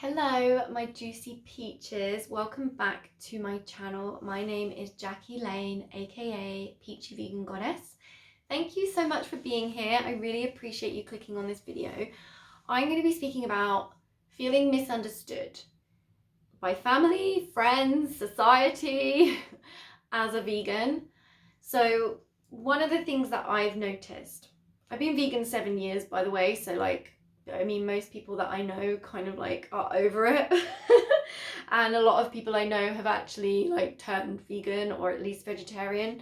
Hello, my juicy peaches. Welcome back to my channel. My name is Jackie Lane, aka Peachy Vegan Goddess. Thank you so much for being here. I really appreciate you clicking on this video. I'm going to be speaking about feeling misunderstood by family, friends, society as a vegan. So one of the things that I've noticed, I've been vegan 7 years, by the way, so most people that I know kind of are over it. And a lot of people I know have actually turned vegan or at least vegetarian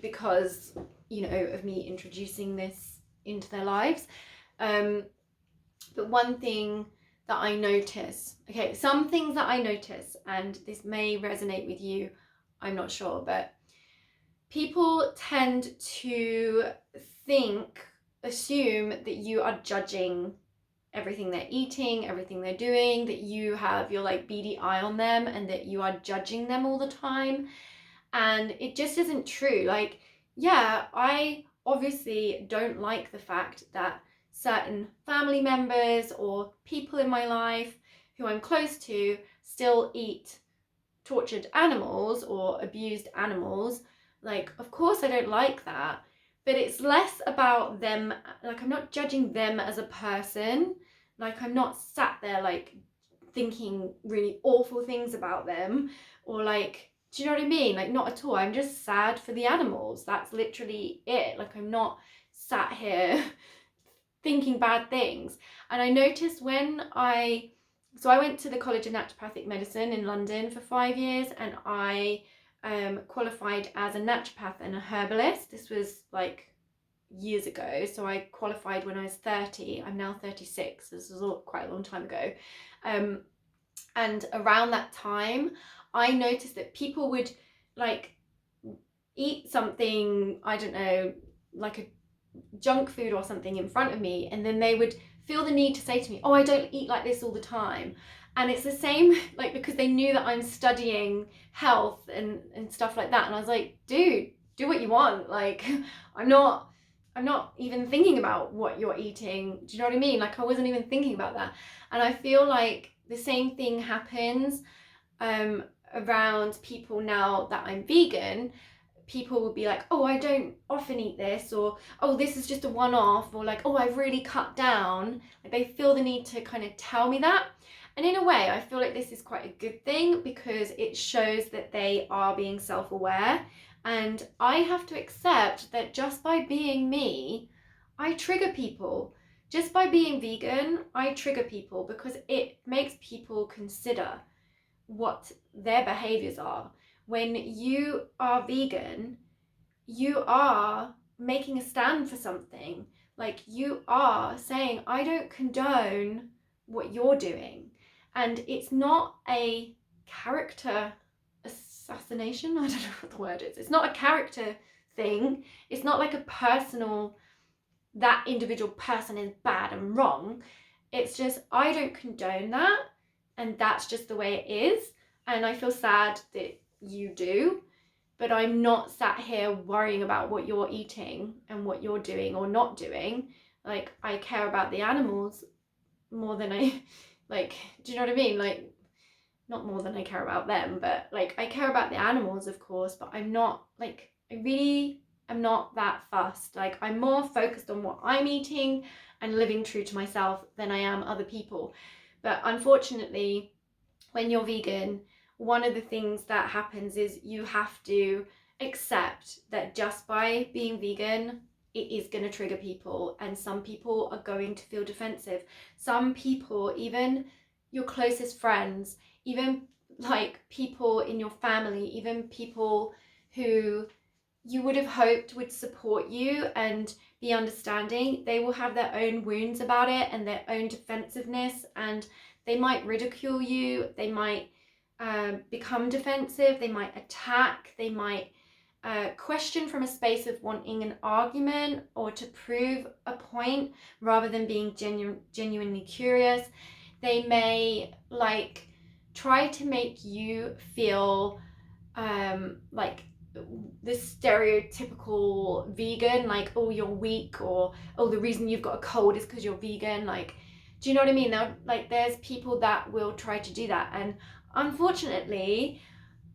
because, of me introducing this into their lives. But one thing that I notice, some things that I notice, and this may resonate with you, I'm not sure, but people tend to assume that you are judging everything they're eating, everything they're doing, that you have your beady eye on them and that you are judging them all the time. And it just isn't true. I obviously don't like the fact that certain family members or people in my life who I'm close to still eat tortured animals or abused animals. Of course I don't like that, but it's less about them. I'm not judging them as a person. I'm not sat there thinking really awful things about them or do you know what I mean? Not at all. I'm just sad for the animals. That's literally it. I'm not sat here thinking bad things. And I noticed I went to the College of Naturopathic Medicine in London for 5 years, and I qualified as a naturopath and a herbalist. This was years ago. So I qualified when I was 30. I'm now 36. This was quite a long time ago. And around that time, I noticed that people would eat something, I don't know, like a junk food or something in front of me, and then they would feel the need to say to me, oh, I don't eat like this all the time. And it's the same, because they knew that I'm studying health and stuff like that. And I was like, dude, do what you want. I'm not even thinking about what you're eating. Do you know what I mean? I wasn't even thinking about that. And I feel like the same thing happens around people now that I'm vegan. People will be like, oh, I don't often eat this, or oh, this is just a one-off, or oh, I've really cut down. They feel the need to kind of tell me that. And in a way, I feel like this is quite a good thing because it shows that they are being self-aware. And I have to accept that just by being me, I trigger people. Just by being vegan, I trigger people because it makes people consider what their behaviors are. When you are vegan, you are making a stand for something. You are saying, I don't condone what you're doing. And it's not a character assassination. I don't know what the word is. It's not a character thing. It's not a personal, that individual person is bad and wrong. It's just, I don't condone that. And that's just the way it is. And I feel sad that you do. But I'm not sat here worrying about what you're eating and what you're doing or not doing. I care about the animals more than I, do you know what I mean? Not more than I care about them, but I care about the animals, of course, but I'm not, I really am not that fussed. I'm more focused on what I'm eating and living true to myself than I am other people. But unfortunately, when you're vegan, one of the things that happens is you have to accept that just by being vegan, it is going to trigger people, and some people are going to feel defensive. Some people, even your closest friends, even people in your family, even people who you would have hoped would support you and be understanding, they will have their own wounds about it and their own defensiveness, and they might ridicule you, they might become defensive, they might attack, they might question from a space of wanting an argument or to prove a point rather than being genuinely curious. They may try to make you feel the stereotypical vegan, oh, you're weak, or oh, the reason you've got a cold is because you're vegan. Do you know what I mean? Like there's people that will try to do that, and unfortunately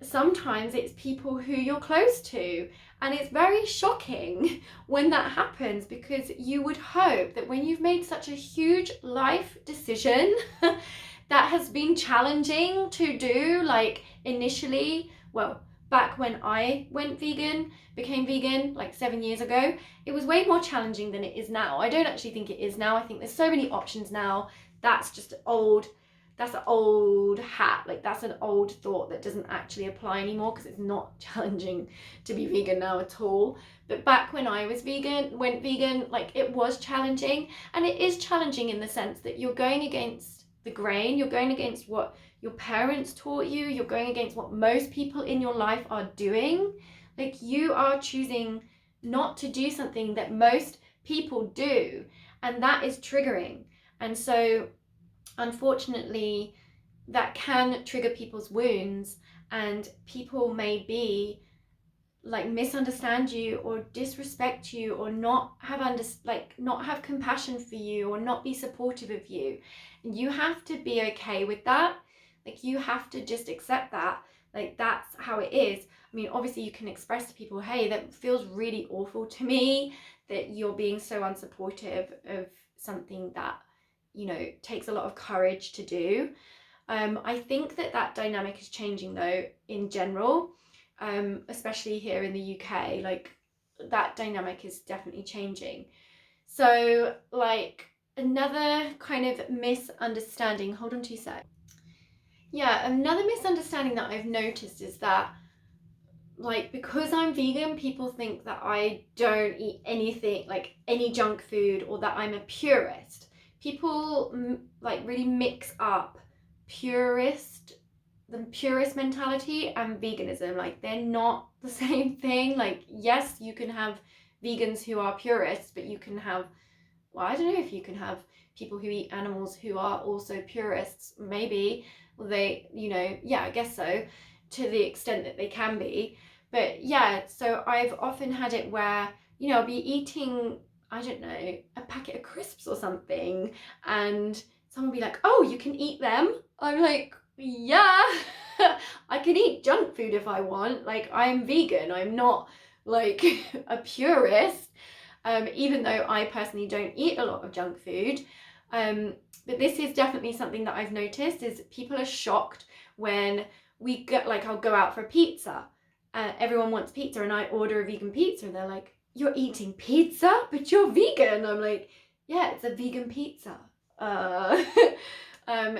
sometimes it's people who you're close to, and it's very shocking when that happens, because you would hope that when you've made such a huge life decision that has been challenging to do, like initially, well, back when I became vegan like 7 years ago, it was way more challenging than it is now. I don't actually think it is now. I think there's so many options now. That's just old. That's an old hat. Like that's an old thought that doesn't actually apply anymore, because it's not challenging to be vegan now at all. But back when I went vegan, like it was challenging, and it is challenging in the sense that you're going against the grain, you're going against what your parents taught you, you're going against what most people in your life are doing. Like you are choosing not to do something that most people do, and that is triggering. And so unfortunately that can trigger people's wounds, and people may be like misunderstand you or disrespect you, or not have compassion for you, or not be supportive of you. And you have to be okay with that. Like you have to just accept that, like that's how it is. I mean, obviously you can express to people, hey, that feels really awful to me that you're being so unsupportive of something that, you know, takes a lot of courage to do. I think that dynamic is changing though in general, especially here in the UK. Like that dynamic is definitely changing. So like another kind of misunderstanding, hold on 2 seconds. Yeah, another misunderstanding that I've noticed is that, like, because I'm vegan, people think that I don't eat anything, like any junk food, or that I'm a purist. People like really mix up the purist mentality and veganism. Like they're not the same thing. Like yes, you can have vegans who are purists, but you can have, well, I don't know if you can have people who eat animals who are also purists. Maybe, well, they, you know, yeah, I guess so, to the extent that they can be. But yeah, so I've often had it where, you know, I'll be eating, I don't know, a packet of crisps or something, and someone will be like, oh, you can eat them? I'm like, yeah, I can eat junk food if I want. Like, I'm vegan. I'm not like a purist, even though I personally don't eat a lot of junk food. But this is definitely something that I've noticed, is people are shocked when we get, like, I'll go out for pizza. Everyone wants pizza, and I order a vegan pizza, and they're like, you're eating pizza, but you're vegan. I'm like, yeah, it's a vegan pizza.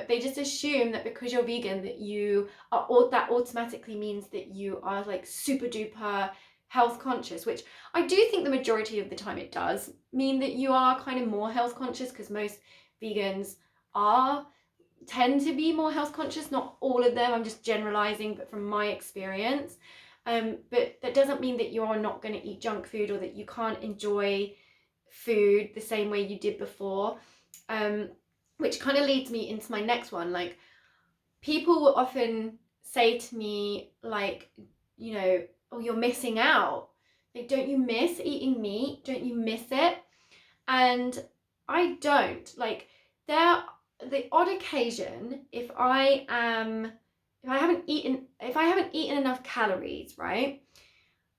They just assume that because you're vegan that you are that automatically means that you are like super duper health conscious, which I do think the majority of the time it does mean that you are kind of more health conscious, because most vegans tend to be more health conscious. Not all of them, I'm just generalizing, but from my experience. But that doesn't mean that you're not going to eat junk food, or that you can't enjoy food the same way you did before. Which kind of leads me into my next one. Like, people will often say to me, like, you know, oh, you're missing out. Like, don't you miss eating meat? Don't you miss it? And I don't. Like, the odd occasion, if I haven't eaten enough calories, right?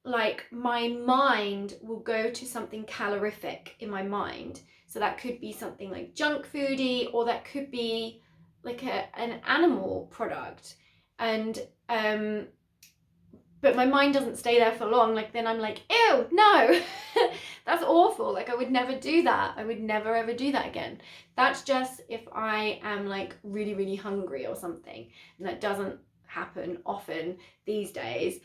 Like my mind will go to something calorific in my mind. So that could be something like junk foody, or that could be like an animal product. And but my mind doesn't stay there for long. Like then I'm like, ew, no, that's awful. Like I would never do that. I would never ever do that again. That's just if I am like really, really hungry or something. And that doesn't happen often these days.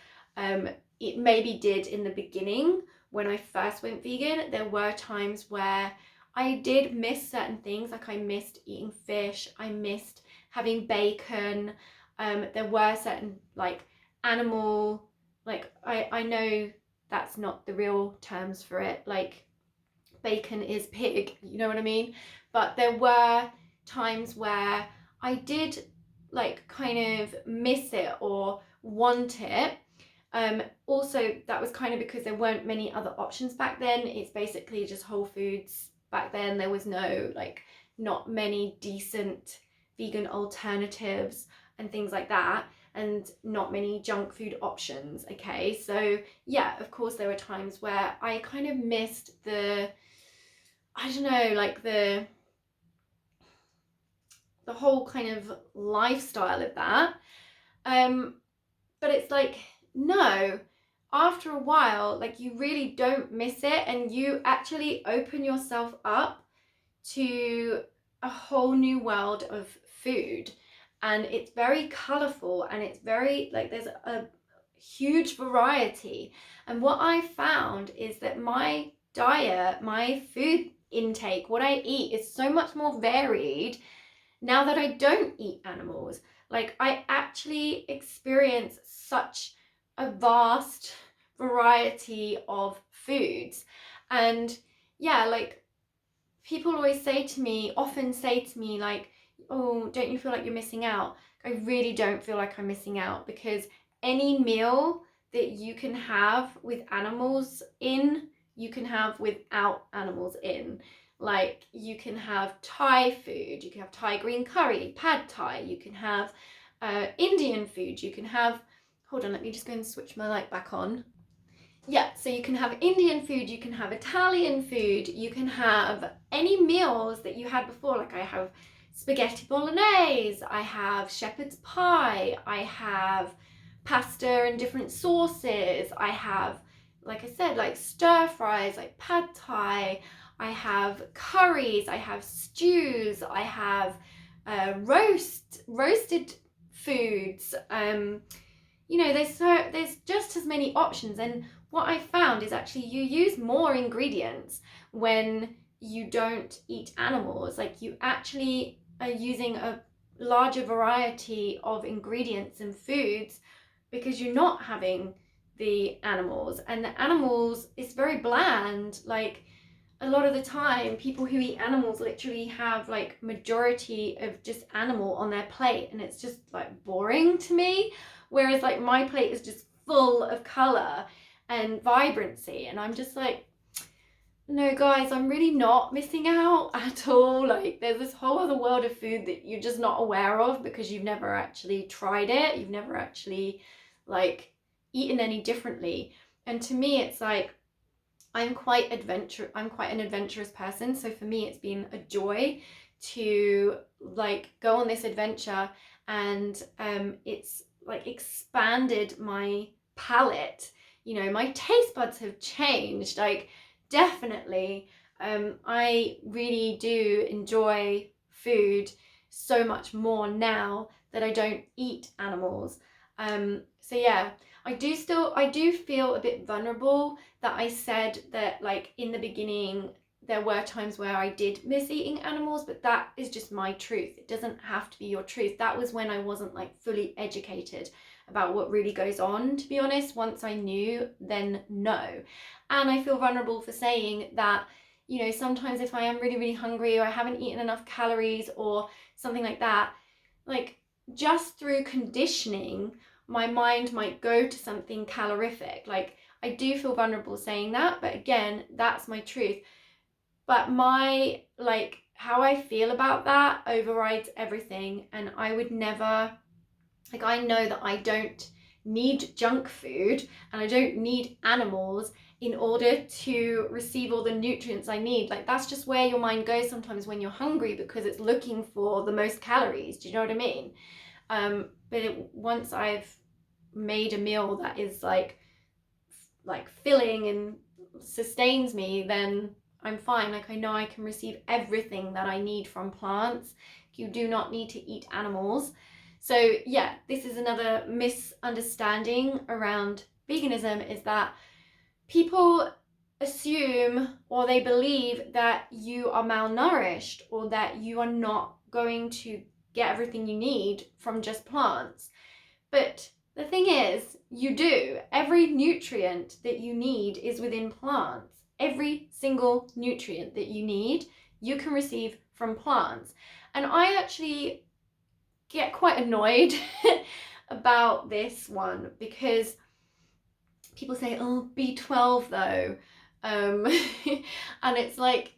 It maybe did in the beginning when I first went vegan. There were times where I did miss certain things. Like I missed eating fish. I missed having bacon. There were certain like animal, like I know that's not the real terms for it, like bacon is pig, you know what I mean? But there were times where I did like kind of miss it or want it. Also that was kind of because there weren't many other options back then. It's basically just Whole Foods back then. There was no like not many decent vegan alternatives and things like that, and not many junk food options. Okay, so yeah, of course there were times where I kind of missed the, I don't know, like the whole kind of lifestyle of that. But it's like, no, after a while, like you really don't miss it, and you actually open yourself up to a whole new world of food. And it's very colorful, and it's very, like, there's a huge variety. And what I found is that my diet, my food intake, what I eat is so much more varied now that I don't eat animals. Like, I actually experience such a vast variety of foods. And yeah, like, people often say to me, like, oh, don't you feel like you're missing out? I really don't feel like I'm missing out, because any meal that you can have with animals in, you can have without animals in. Like, you can have Thai food, you can have Thai green curry, pad Thai, you can have Indian food, you can have, hold on, let me just go and switch my light back on. Yeah, so you can have Indian food, you can have Italian food, you can have any meals that you had before. Like, I have spaghetti bolognese, I have shepherd's pie, I have pasta and different sauces, I have, like I said, like stir fries, like pad thai, I have curries, I have stews, I have roasted foods. You know, there's just as many options. And what I found is actually you use more ingredients when you don't eat animals. Like, you actually are using a larger variety of ingredients and foods because you're not having the animals. And the animals, it's very bland. Like, a lot of the time, people who eat animals literally have like majority of just animal on their plate, and it's just like boring to me. Whereas like my plate is just full of color and vibrancy, and I'm just like, no guys, I'm really not missing out at all. Like, there's this whole other world of food that you're just not aware of because you've never actually tried it. You've never actually like eaten any differently. And to me, it's like, I'm quite an adventurous person. So for me, it's been a joy to like go on this adventure, and it's like expanded my palate. You know, my taste buds have changed. Like, definitely, I really do enjoy food so much more now that I don't eat animals. So yeah, I do feel a bit vulnerable that I said that, like, in the beginning there were times where I did miss eating animals, but that is just my truth. It doesn't have to be your truth. That was when I wasn't like fully educated about what really goes on, to be honest. Once I knew, then no. And I feel vulnerable for saying that, you know, sometimes if I am really, really hungry, or I haven't eaten enough calories or something like that, like, just through conditioning, my mind might go to something calorific. Like, I do feel vulnerable saying that, but again, that's my truth. But my, like, how I feel about that overrides everything. And I would never, like, I know that I don't need junk food and I don't need animals in order to receive all the nutrients I need. Like, that's just where your mind goes sometimes when you're hungry, because it's looking for the most calories. Do you know what I mean? But once I've made a meal that is like filling and sustains me, then I'm fine. Like, I know I can receive everything that I need from plants. You do not need to eat animals. So yeah, this is another misunderstanding around veganism, is that people assume, or they believe, that you are malnourished, or that you are not going to get everything you need from just plants. But the thing is, you do. Every nutrient that you need is within plants. Every single nutrient that you need, you can receive from plants. And I actually get quite annoyed about this one, because people say, oh, B12 though. And it's like,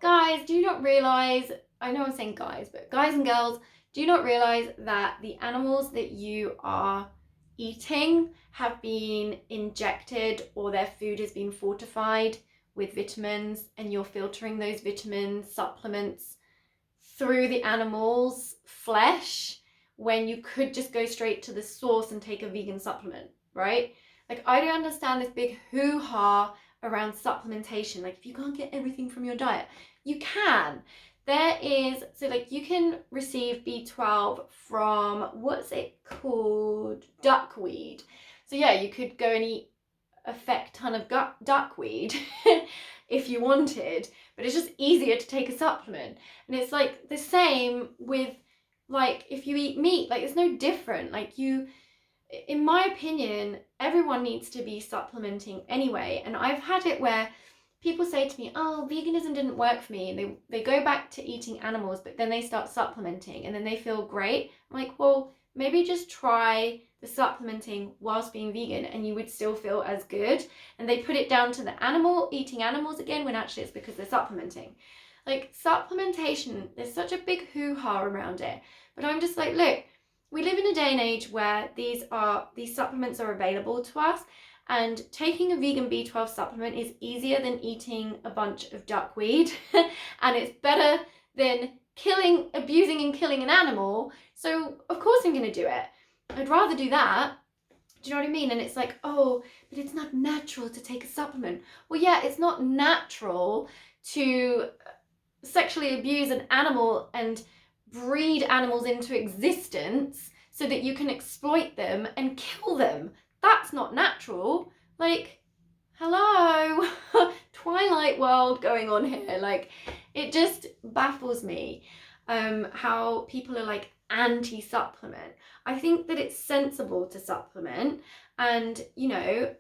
guys, do you not realize I know I'm saying guys, but guys and girls, do you not realize that the animals that you are eating have been injected, or their food has been fortified with vitamins, and you're filtering those vitamins, supplements through the animal's flesh when you could just go straight to the source and take a vegan supplement, right? Like, I don't understand this big hoo-ha around supplementation. Like, if you can't get everything from your diet, you can. There is, so like, you can receive B12 from, what's it called? Duckweed. So yeah, you could go and eat a feck ton of duckweed if you wanted, but it's just easier to take a supplement. And it's like the same with, like, if you eat meat, like, it's no different. Like, you, in my opinion, everyone needs to be supplementing anyway. And I've had it where people say to me, oh, veganism didn't work for me, and they go back to eating animals, but then they start supplementing and then they feel great. I'm like, well, maybe just try the supplementing whilst being vegan and you would still feel as good. And they put it down to the animal eating animals again, when actually it's because they're supplementing. Like, supplementation, there's such a big hoo-ha around it, but I'm just like, look, we live in a day and age where these supplements are available to us, and taking a vegan B12 supplement is easier than eating a bunch of duckweed and it's better than abusing and killing an animal. So of course I'm going to do it. I'd rather do that. Do you know what I mean? And it's like, oh, but it's not natural to take a supplement. Well, yeah, it's not natural to sexually abuse an animal and breed animals into existence so that you can exploit them and kill them. That's not natural. Like, hello, Twilight world going on here. Like, it just baffles me how people are like anti-supplement. I think that it's sensible to supplement, and you know,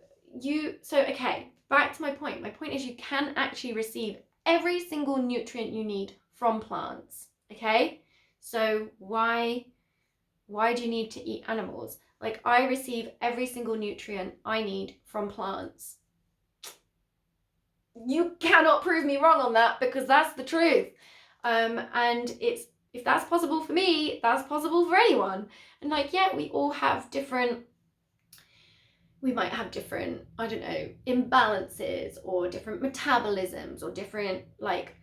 okay, back to my point. My point is, you can actually receive every single nutrient you need from plants, okay? So why do you need to eat animals? Like, I receive every single nutrient I need from plants. You cannot prove me wrong on that, because that's the truth. And if that's possible for me, that's possible for anyone. And like, yeah, we all have we might have different, I don't know, imbalances or different metabolisms or different, like,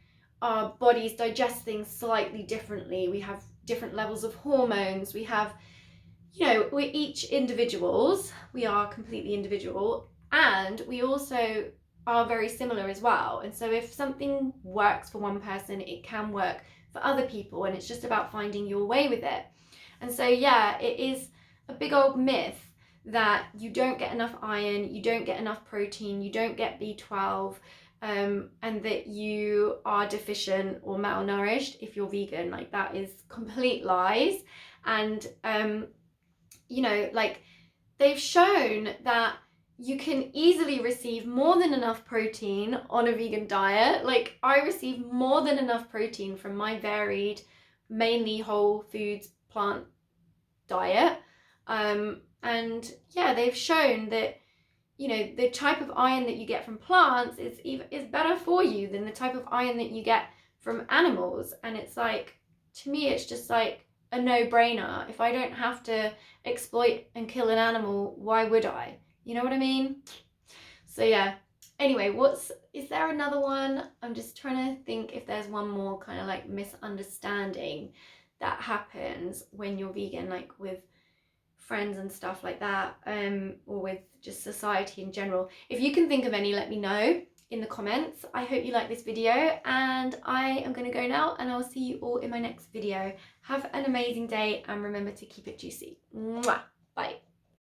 our bodies digest things slightly differently. We have different levels of hormones. We have, you know, we're each individuals. We are completely individual, and we also are very similar as well. And so if something works for one person, it can work for other people, and it's just about finding your way with it. And so yeah, it is a big old myth that you don't get enough iron, you don't get enough protein, you don't get B12, and that you are deficient or malnourished if you're vegan. Like, that is complete lies. And you know, like, they've shown that you can easily receive more than enough protein on a vegan diet. Like, I receive more than enough protein from my varied, mainly whole foods plant diet. And yeah, they've shown that, you know, the type of iron that you get from plants is better for you than the type of iron that you get from animals. And it's like, to me, it's just like a no-brainer. If I don't have to exploit and kill an animal, why would I? You know what I mean? So yeah. Anyway, is there another one? I'm just trying to think if there's one more kind of like misunderstanding that happens when you're vegan, like with friends and stuff like that, or with just society in general. If you can think of any, let me know in the comments. I hope you like this video, and I am going to go now, and I'll see you all in my next video. Have an amazing day, and remember to keep it juicy. Mwah! Bye.